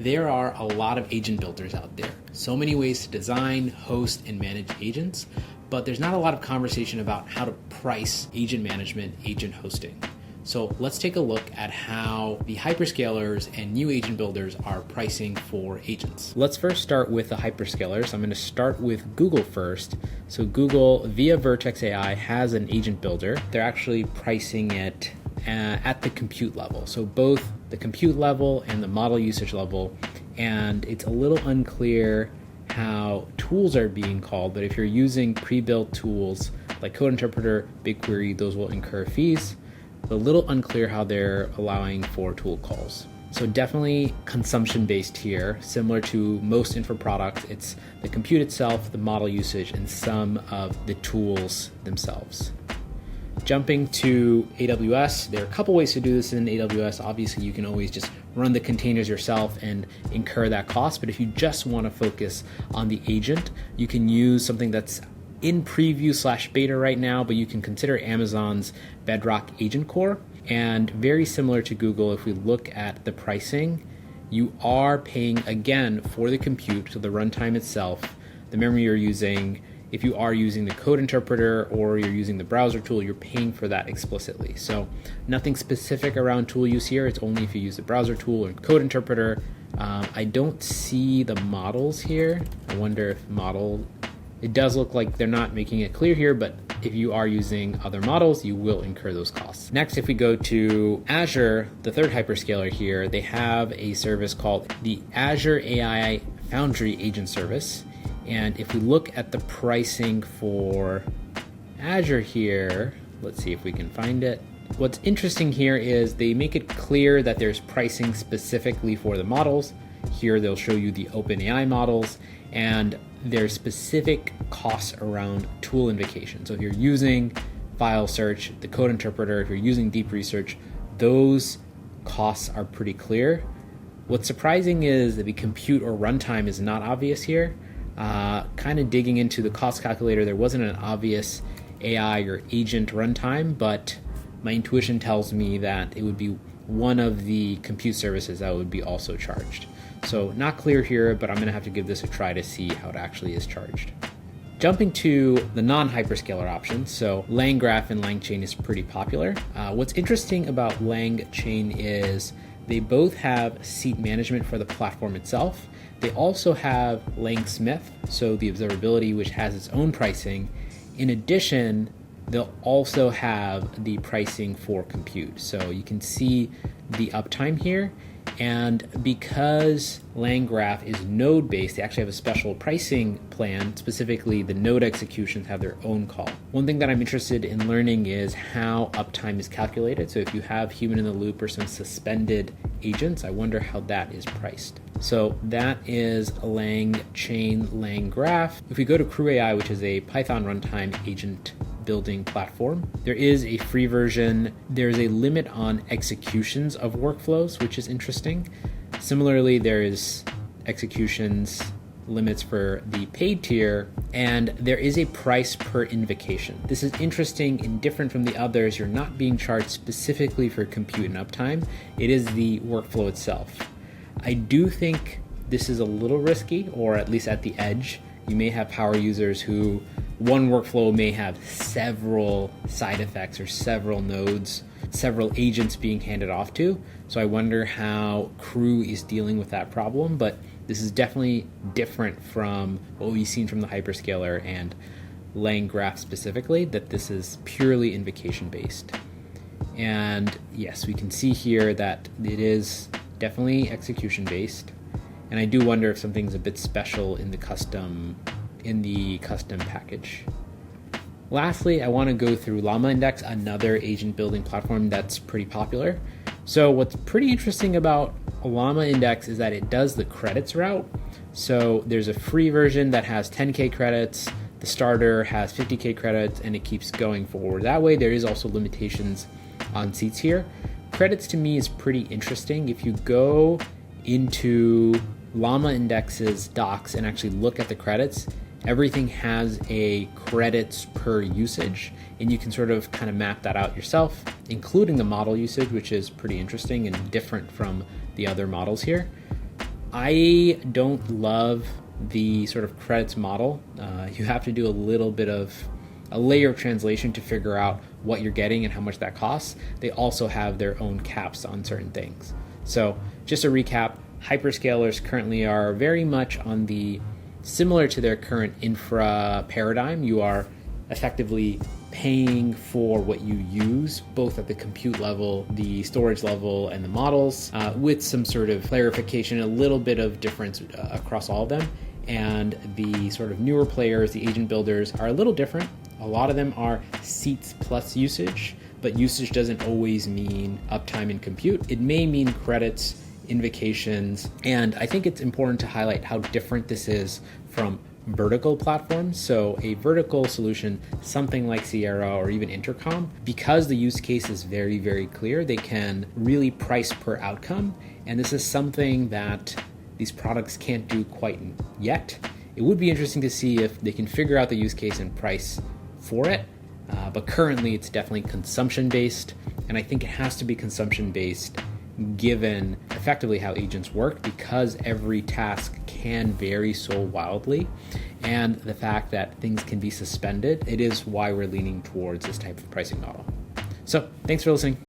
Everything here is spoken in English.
There are a lot of agent builders out there. So many ways to design, host, and manage agents, but there's not a lot of conversation about how to price agent management, agent hosting. So let's take a look at how the hyperscalers and new agent builders are pricing for agents. Let's first start with the hyperscalers. I'm going to start with Google first. So Google, via Vertex AI, has an agent builder. They're actually pricing it at the compute level. So both the compute level and the model usage level. And it's a little unclear how tools are being called, but if you're using pre-built tools like Code Interpreter, BigQuery, those will incur fees. A little unclear how they're allowing for tool calls. So definitely consumption-based here, similar to most infra products. It's the compute itself, the model usage, and some of the tools themselves. Jumping to AWS, there are a couple ways to do this in AWS. Obviously, you can always just run the containers yourself and incur that cost. But if you just want to focus on the agent, you can use something that's in preview/beta right now, but you can consider Amazon's Bedrock Agent Core. And very similar to Google, if we look at the pricing, you are paying again for the compute, so the runtime itself, the memory you're using. If you are using the Code Interpreter or you're using the browser tool, you're paying for that explicitly. So nothing specific around tool use here. It's only if you use the browser tool or Code Interpreter. I don't see the models here. I wonder if it does look like they're not making it clear here, but if you are using other models, you will incur those costs. Next, if we go to Azure, the third hyperscaler here, they have a service called the Azure AI Foundry Agent Service. And if we look at the pricing for Azure here, let's see if we can find it. What's interesting here is they make it clear that there's pricing specifically for the models. Here they'll show you the OpenAI models, and there's specific costs around tool invocation. So if you're using file search, the Code Interpreter, if you're using deep research, those costs are pretty clear. What's surprising is that the compute or runtime is not obvious here. Kind of digging into the cost calculator, there wasn't an obvious AI or agent runtime, but my intuition tells me that it would be one of the compute services that would be also charged. So not clear here, but I'm going to have to give this a try to see how it actually is charged. Jumping to the non-hyperscaler options, so LangGraph and LangChain is pretty popular. What's interesting about LangChain is they both have seat management for the platform itself. They also have LangSmith, so the observability, which has its own pricing. In addition, they'll also have the pricing for compute. So you can see the uptime here. And because LangGraph is node-based, they actually have a special pricing plan. Specifically, the node executions have their own call. One thing that I'm interested in learning is how uptime is calculated. So if you have human in the loop or some suspended agents, I wonder how that is priced. So that is LangChain, LangGraph. If we go to CrewAI, which is a Python runtime agent building platform, there is a free version. There's a limit on executions of workflows, which is interesting. Similarly, there is executions limits for the paid tier, and there is a price per invocation. This is interesting and different from the others. You're not being charged specifically for compute and uptime. It is the workflow itself. I do think this is a little risky, or at least at the edge. You may have power users who one workflow may have several side effects or several nodes, several agents being handed off to. So I wonder how Crew is dealing with that problem, but this is definitely different from what we've seen from the hyperscaler and LangGraph specifically, that this is purely invocation based. And yes, we can see here that it is definitely execution based. And I do wonder if something's a bit special in the custom package. Lastly, I want to go through LlamaIndex, another agent building platform that's pretty popular. So what's pretty interesting about LlamaIndex is that it does the credits route. So there's a free version that has 10K credits, the starter has 50K credits, and it keeps going forward. That way there is also limitations on seats here. Credits to me is pretty interesting. If you go into LlamaIndex's docs and actually look at the credits, everything has a credits per usage, and you can sort of kind of map that out yourself, including the model usage, which is pretty interesting and different from the other models here. I don't love the sort of credits model. You have to do a little bit of a layer of translation to figure out what you're getting and how much that costs. They also have their own caps on certain things. So just to recap, hyperscalers currently are very much on the similar to their current infra paradigm. You are effectively paying for what you use, both at the compute level, the storage level, and the models, with some sort of clarification, a little bit of difference across all of them. And the sort of newer players, the agent builders, are a little different. A lot of them are seats plus usage, but usage doesn't always mean uptime in compute. It may mean credits, invocations, and I think it's important to highlight how different this is from vertical platforms. So a vertical solution, something like Sierra or even Intercom, because the use case is very, very clear, they can really price per outcome. And this is something that these products can't do quite yet. It would be interesting to see if they can figure out the use case and price for it. But currently it's definitely consumption-based. And I think it has to be consumption-based given effectively how agents work, because every task can vary so wildly, and the fact that things can be suspended. It is why we're leaning towards this type of pricing model. So thanks for listening.